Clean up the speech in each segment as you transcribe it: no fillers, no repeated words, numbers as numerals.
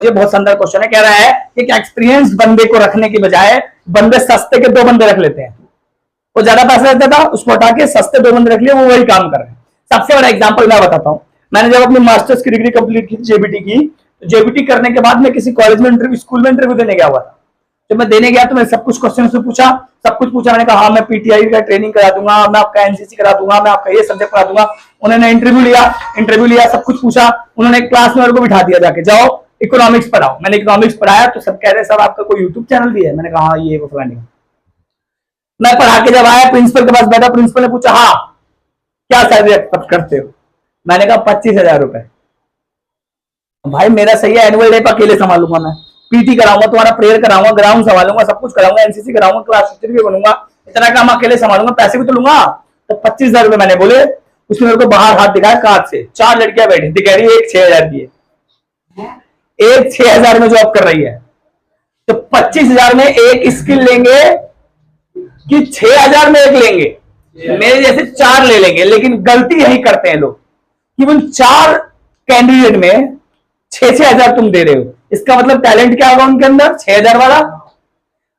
ये बहुत सुंदर क्वेश्चन है। कह रहा है कि क्या एक्सपीरियंस बंदे को रखने की बजाय बंदे सस्ते के 2 बंदे रख लेते हैं। वो ज्यादा पैसा देता था, उसको हटा के सस्ते 2 बंदे रख लिए, वो वही काम कर रहे हैं। सबसे बड़ा एग्जांपल मैं बताता हूं। मैंने जब अपनी मास्टर्स की डिग्री कंप्लीट की जेबीटी की, तो जेबीटी करने के बाद मैं किसी कॉलेज में इंटरव्यू, स्कूल में इंटरव्यू देने गया हुआ था। जब मैं देने गया तो मैं सब कुछ क्वेश्चन से पूछा, सब कुछ पूछा। मैंने कहा हाँ मैं पीटीआई का ट्रेनिंग करा दूंगा, मैं आपका एनसीसी करा दूंगा, मैं आपका ये सब्जेक्ट करा दूंगा। उन्होंने इंटरव्यू लिया, सब कुछ पूछा। उन्होंने क्लास में मेरे को बिठा दिया, जाके जाओ इकोनॉमिक्स पढ़ाओ। मैंने इकोनॉमिक्स पढ़ाया तो सब कह रहे सर आपका कोई यूट्यूब चैनल भी है? मैंने कहा हाँ ये वो फलानी। मैं पढ़ा के जब आया, प्रिंसिपल के पास बैठा, प्रिंसिपल ने पूछा हाँ क्या सैलरी एक्सपेक्ट करते हो? मैंने कहा 25,000 रुपए। भाई मेरा सही है, एनुअल डे पर अकेले संभालूंगा, मैं पीटी कराऊंगा, तुम्हारा प्रेयर कराऊंगा, ग्राउंड संभालूंगा, सब कुछ कराऊंगा, एनसीसी कराऊंगा, क्लास टीचर भी बनूंगा, इतना काम अकेले संभालूंगा, पैसे भी तो लूंगा। तो 25,000 रुपए मैंने बोले। उसने मेरे को बाहर हाथ दिखाया कार्ड से, 4 लड़कियां बैठी थी, कह रही है एक 6,000 की है, एक 6,000 में जॉब कर रही है। तो 25,000 में एक स्किल लेंगे कि 6,000 में एक लेंगे? मेरे जैसे 4 ले लेंगे। लेकिन गलती यही करते हैं लोग कि उन 4 कैंडिडेट में 6,000 तुम दे रहे हो। इसका मतलब टैलेंट क्या होगा उनके अंदर? 6,000 वाला।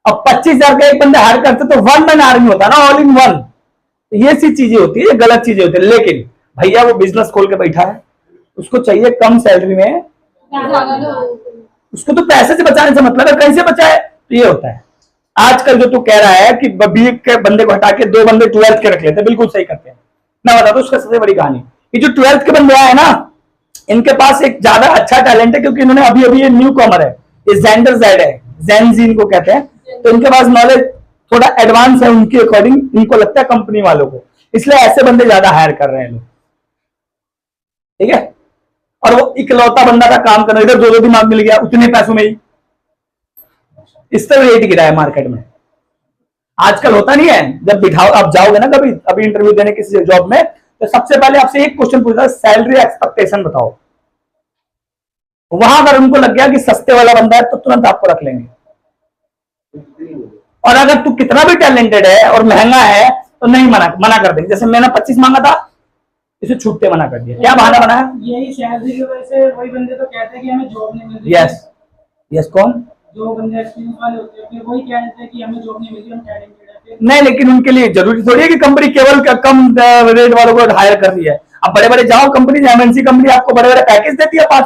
अब 25,000 का एक बंदा हायर करते तो 1 मैन आर्मी होता ना, ऑल इन वन। ये सी चीजें होती है, ये गलत चीजें होती है। लेकिन भैया वो बिजनेस खोल के बैठा है, उसको चाहिए कम सैलरी में, उसको तो पैसे से बचाने से मतलब है, कैसे बचाए? तो ये होता है। आजकल जो तू कह रहा है कि बीए के बंदे को हटा के 2 बंदे 12th के रख लेते हैं, बिल्कुल सही करते हैं। मैं बता दूं उसका सबसे बड़ी कहानी, ये जो 12th के बंदे आए ना, इनके पास एक ज्यादा अच्छा टैलेंट है, क्योंकि इन्होंने अभी अभी ये न्यू कॉमर है, ये जेंडर जेड है, जेनजी इनको कहते हैं। तो इनके पास नॉलेज थोड़ा एडवांस है, उनके अकॉर्डिंग इनको लगता है कंपनी वालों को, इसलिए ऐसे बंदे ज्यादा हायर कर रहे हैं लोग, ठीक है। और वो इकलौता बंदा का काम करना, इधर 2 दिमाग मिल गया उतने पैसों में ही, इस तरह रेट गिरा है मार्केट में। आजकल होता नहीं है, जब बिठाओ आप जाओगे ना कभी अभी इंटरव्यू देने किसी जॉब में, तो सबसे पहले आपसे एक क्वेश्चन पूछता है, सैलरी एक्सपेक्टेशन बताओ। वहां अगर उनको लग गया कि सस्ते वाला बंदा है तो तुरंत आपको रख लेंगे। और अगर तू कितना भी टैलेंटेड है और महंगा है तो नहीं मना कर देंगे। जैसे मैंने 25 मांगा था, इसे छूटते मना कर दिया। क्या बहाना बनाया? यही सैलरी की वजह से वही बंदे तो कहते हैं कि हमें जॉब नहीं मिल रही। यस कौन? जो बंदे एक्सपीरियंस वाले होते हैं, फिर वही कहते हैं कि हमें जॉब नहीं मिल रही, हम टैलेंटेड है। नहीं, लेकिन उनके लिए जरूरी थोड़ी है कि कंपनी केवल कम रेट वालों को हायर कर रही है। अब बड़े बड़े जाओ कंपनी, एमएनसी कंपनी आपको बड़े बड़े पैकेज देती है, 5